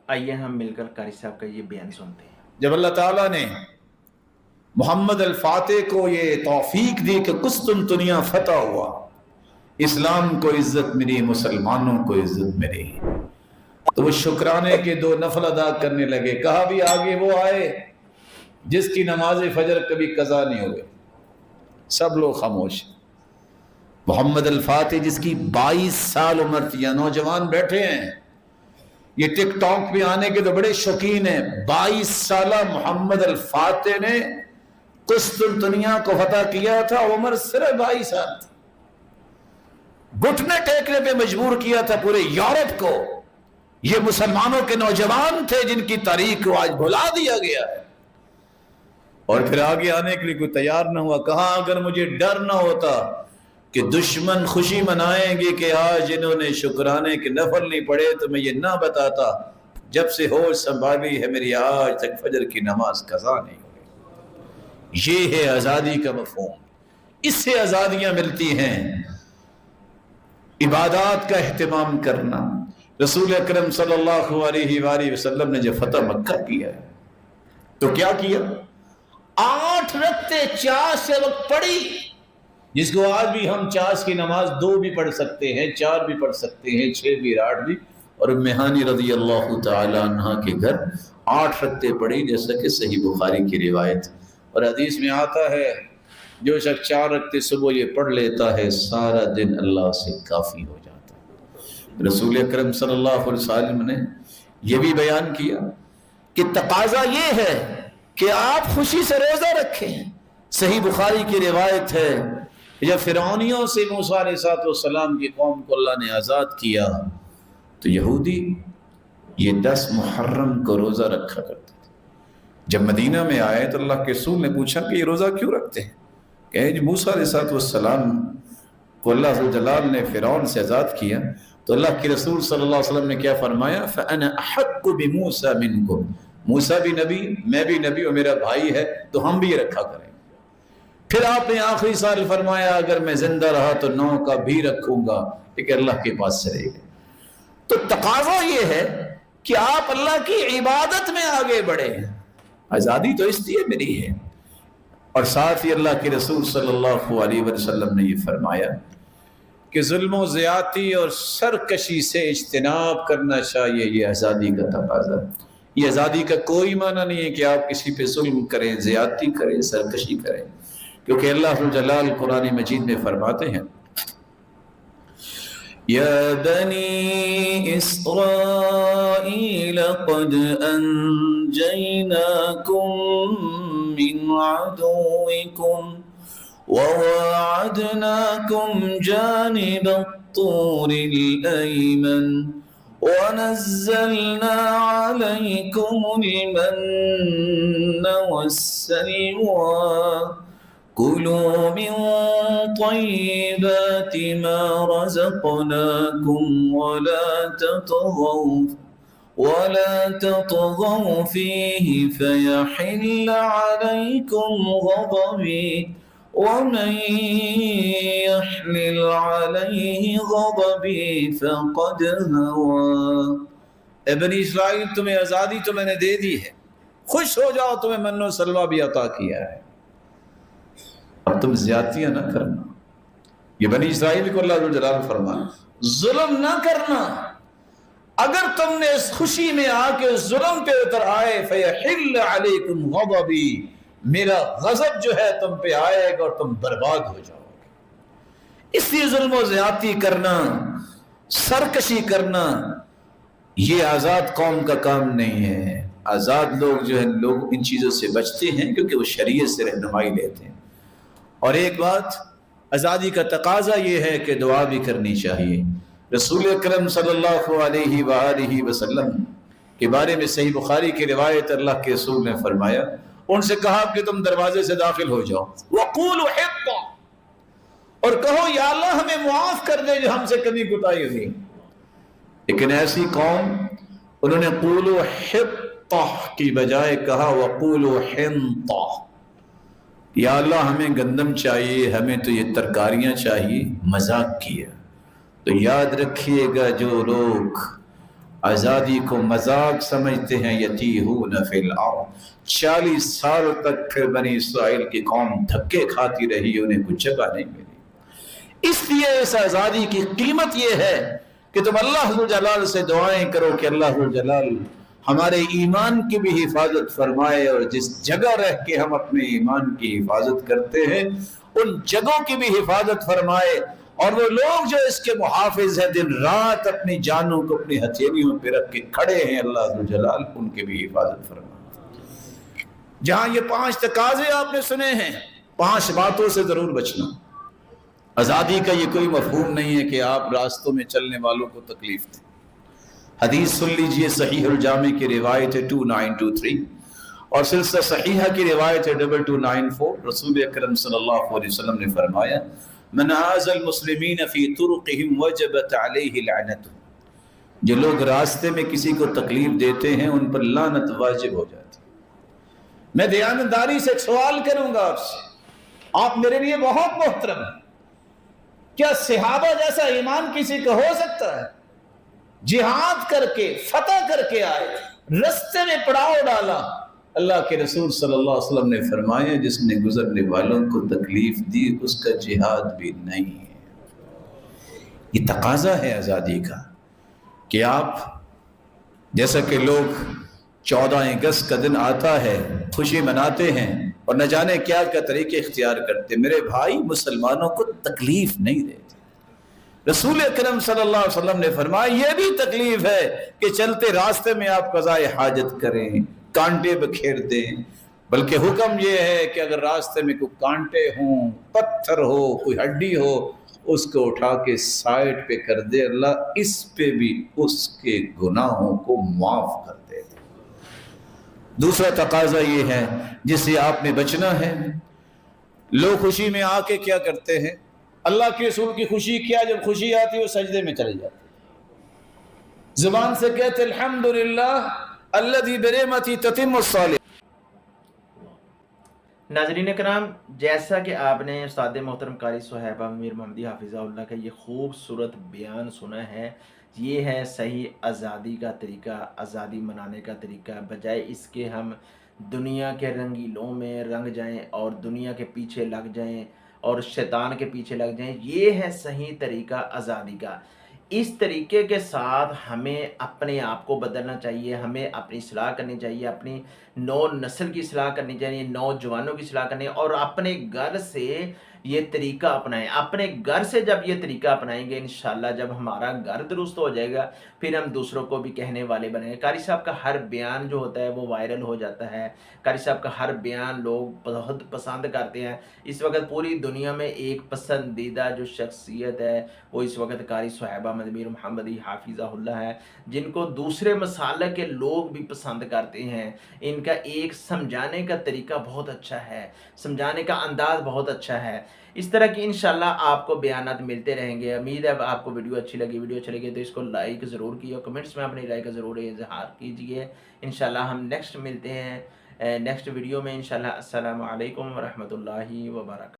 आइए हम मिलकर कारी साहब का ये बयान सुनते हैं। जब अल्लाह ताला ने मोहम्मद अल-फातिह को ये तौफीक दी कि कुस्तुनतुनिया फतह हुआ, इस्लाम को इज्जत मिली, मुसलमानों को इज्जत मिली, तो वो शुक्राने के 2 नफल अदा करने लगे। कहा भी आगे वो आए जिसकी नमाज फजर कभी कज़ा नहीं हुई। सब लोग खामोश। मोहम्मद अल-फातिह जिसकी 22 साल उम्र थी, नौजवान बैठे हैं, ये टिकटॉक पे आने के तो बड़े शौकीन हैं। 22 साल मोहम्मद अल-फातिह ने कुस्तुनतुनिया को फतह किया था, उम्र सिर्फ 22 साल थी। घुटने टेकने पे मजबूर किया था पूरे यूरोप को। ये मुसलमानों के नौजवान थे जिनकी तारीख को आज भुला दिया गया है, और फिर आगे आने के लिए कोई तैयार न हुआ। कहा अगर मुझे डर ना होता कि दुश्मन खुशी मनाएंगे कि आज इन्होंने शुक्राने के नफल नहीं पढ़े, तो मैं ये ना बताता जब से होश संभाली है मेरी आज तक फजर की नमाज कज़ा नहीं हुई। ये है आज़ादी का मफ़हूम। इससे आज़ादियाँ मिलती हैं। इबादत का एहतिमाम करना। रसूल अकरम सल्लल्लाहु अलैहि वसल्लम ने जब फतह मक्का किया है तो क्या किया? 8 रक्ते चाश से वक्त पढ़ी, जिसको आज भी हम चाश की नमाज 2 भी पढ़ सकते हैं, 4 भी पढ़ सकते हैं, 6 भी, 8 भी। और मेहानी रज़ी अल्लाह तआला अन्हा के घर 8 रक्ते पढ़ी, जैसा कि सही बुखारी की रिवायत। और हदीस में आता है जो शख्स 4 रक्ते सुबह ये पढ़ लेता है, सारा दिन अल्लाह से काफ़ी हो जाता है। रसूल अकरम सल्लल्लाहु अलैहि वसल्लम ने यह भी बयान किया कि तकाजा ये है कि आप खुशी से रोज़ा रखें। सही बुखारी की रिवायत है, जब फिरौनियों से मूसा अलैहिस्सलाम की कौम को अल्लाह ने आज़ाद किया तो यहूदी ये 10 मुहर्रम को रोज़ा रखा करते थे। जब मदीना में आए तो अल्लाह के रसूल ने पूछा कि ये रोज़ा क्यों रखते हैं? कहे जी मूसा अलैहिस्सलाम को अल्लाह ज़ुल जलाल ने फिरौन से आज़ाद किया तो अल्लाह के रसूल सल्लल्लाहु अलैहि वसल्लम ने क्या फरमाया? फ़अना अहक्कु बिमूसा मिनकुम, मूसा भी नबी, मैं भी नबी और मेरा भाई है, तो हम भी ये रखा करें। फिर आपने आखिरी साल फरमाया अगर मैं जिंदा रहा तो 9 का भी रखूंगा, लेकिन अल्लाह के पास चले गए। तो तकाज़ा ये है कि आप अल्लाह की इबादत में आगे बढ़े। आज़ादी तो इसलिए मिली है। और साथ ही अल्लाह के रसूल सल्लल्लाहु अलैहि वसल्लम ने ये फरमाया कि जुल्म व ज़्यादती और सरकशी से इज्तिनाब करना चाहिए। ये आज़ादी का तकाज़ा। ये आज़ादी का कोई माना नहीं है कि आप किसी पे जुल्म करें, ज़्यादती करें, सरकशी करें, क्योंकि अल्लाह ज़ुल जलाल कुरान मजीद में फरमाते हैं या बनी इस्राईल क़द अंजयनाकुम मिन अदुव्विकुम ववाअदनाकुम जानिबत-तूरिल अयमन वनज़्ज़लना अलैकुमुल मन्न वस्सलवा कुलू मिन तय्यिबाति मा रज़क़नाकुम वला ततग़व फ़ीहि फ़यहिल्ल अलैकुम ग़ज़बी वमन यहलिल अलैहि ग़ज़बी फ़क़द हवा। ए बनी इस्राइल, तुम्हें आज़ादी तो मैंने दे दी है, खुश हो जाओ, तुम्हें मन्नो सलवा भी अता किया है, अब तुम ज्यादतियां ना करना। ये बनी इस्राइल को अल्लाह जलाल फरमाए जुल्म ना करना। अगर तुमने इस खुशी में आके जुल्म पे उतर आए फयहिल्ल अलैकुम ग़ज़बी, मेरा गजब जो है तुम पे आएगा और तुम बर्बाद हो जाओगे। इसलिए जुल्म व ज़्यादती करना, सरकशी करना, ये आज़ाद कौम का काम नहीं है। आज़ाद लोग जो है, लोग इन चीज़ों से बचते हैं क्योंकि वो शरीयत से रहनुमाई लेते हैं। और एक बात, आज़ादी का तकाज़ा ये है कि दुआ भी करनी चाहिए। रसूल अकरम सल्लल्लाहु अलैहि वसल्लम के बारे में सही बुखारी की रिवायत, अल्लाह के रसूल ने फरमाया, उनसे कहा कि तुम दरवाजे से दाखिल हो जाओ, वक़ूलू हित्ता, और कहो या अल्लाह हमें मुआफ़ कर दे जो हमसे कभी कुताही हुई। लेकिन ऐसी कौम, उन्होंने क़ूलू हित्ता की बजाय कहा वक़ूलू हिंता, या अल्लाह हमें गंदम चाहिए, हमें तो ये तरकारियाँ चाहिए। मजाक किया। तो याद रखिएगा, जो लोग आज़ादी को मजाक समझते हैं, यतीहून फिल अर्द। 40 साल तक फिर बनी इसराइल की कौम धक्के खाती रही, उन्हें कुछ जगह नहीं मिली। इसलिए इस आज़ादी की कीमत यह है कि तुम अल्लाह जुल जलाल से दुआएं करो कि अल्लाह जुल जलाल हमारे ईमान की भी हिफाजत फरमाए, और जिस जगह रह के हम अपने ईमान की हिफाजत करते हैं उन जगहों की भी हिफाजत फरमाए, और वो लोग जो इसके मुहाफिज हैं दिन रात अपनी जानों को अपनी हथेलियों पे रख के खड़े हैं, अल्लाह जुल जलाल उनके भी हिफाजत फरमाए। जहां ये 5 तकाजे आपने सुने हैं, 5 बातों से जरूर बचना। आज़ादी का ये कोई मफहूम नहीं है कि आप रास्तों में चलने वालों को तकलीफ दें। हदीस सुन लीजिए, सहीहुल जामी की रिवायत है 2923, और सिलसिला सहीहा की रिवायत है 2294। रसूल अकरम सल्लल्लाहु अलैहि वसल्लम ने फरमाया, मन आज़ल मुस्लिमीन फी तुरुक़िहिम वजबत अलैहि लअनतु। जो लोग रास्ते में किसी को तकलीफ देते हैं उन पर लानत वाजिब हो जाती है। मैं दयानतदारी से एक सवाल करूंगा आपसे, आप मेरे लिए बहुत मोहतरम हैं, क्या सहाबा जैसा ईमान किसी का हो सकता है? जिहाद करके फतह करके आए, रास्ते में पड़ाव डाला। अल्लाह के रसूल सल्लल्लाहु अलैहि वसल्लम ने फरमाया, जिसने गुजरने वालों को तकलीफ दी उसका जिहाद भी नहीं है। ये तकाजा है आज़ादी का कि आप, जैसा कि लोग 14 अगस्त का दिन आता है खुशी मनाते हैं और न जाने क्या क्या तरीके इख्तियार करते, मेरे भाई मुसलमानों को तकलीफ नहीं देते। रसूल अकरम सल्लल्लाहु अलैहि वसल्लम ने फरमाया, यह भी तकलीफ है कि चलते रास्ते में आप क़ज़ाए हाजत करें, कांटे बखेर दें, बल्कि हुक्म यह है कि अगर रास्ते में कोई कांटे हों, पत्थर हो, कोई हड्डी हो, उसको उठा के साइड पे कर दे, अल्लाह इस पे भी उसके गुनाहों को माफ कर दे। दूसरा तकाजा ये है जिससे आपने बचना है। लोग खुशी में आके क्या करते हैं, अल्लाह के रसूल की खुशी क्या, जब खुशी आती है वो सजदे में चले जाते हैं, जुबान से कहते अल्हम्दुलिल्लाह अल्लज़ी बिनिअमतिही ततिम्मुस्सालिहात। नाज़रीन कराम, जैसा कि आपने उस्ताद मोहतरम कारी सुहैबा मीर मोहम्मदी हाफिज़हुल्लाह का ये खूबसूरत बयान सुना है, ये है सही आज़ादी का तरीका, आज़ादी मनाने का तरीका। बजाय इसके हम दुनिया के रंगीलों में रंग जाएं और दुनिया के पीछे लग जाएं और शैतान के पीछे लग जाएं, ये है सही तरीका आज़ादी का। इस तरीके के साथ हमें अपने आप को बदलना चाहिए, हमें अपनी इस्लाह करनी चाहिए, अपनी नौ नस्ल की इस्लाह करनी चाहिए, नौजवानों की इस्लाह करनी, और अपने घर से ये तरीका अपनाएं। अपने घर से जब ये तरीका अपनाएंगे, इंशाल्लाह जब हमारा घर दुरुस्त हो जाएगा, फिर हम दूसरों को भी कहने वाले बनेंगे। कारी साहब का हर बयान जो होता है वो वायरल हो जाता है, कारी साहब का हर बयान लोग बहुत पसंद करते हैं। इस वक्त पूरी दुनिया में एक पसंदीदा जो शख्सियत है वो इस वक्त कारी सुहैबा मीर मोहम्मदी हाफिज़हुल्लाह है, जिनको दूसरे मसालक के लोग भी पसंद करते हैं। इनका एक समझाने का तरीका बहुत अच्छा है, समझाने का अंदाज़ बहुत अच्छा है। इस तरह की इंशाल्लाह आपको बयानात मिलते रहेंगे। उम्मीद है आपको वीडियो अच्छी लगी तो इसको लाइक ज़रूर कीजिए, कमेंट्स में अपनी राय का ज़रूर इज़हार कीजिए। इंशाल्लाह हम नेक्स्ट मिलते हैं नेक्स्ट वीडियो में इंशाल्लाह। अस्सलामु अलैकुम व रहमतुल्लाहि व बरकातहू।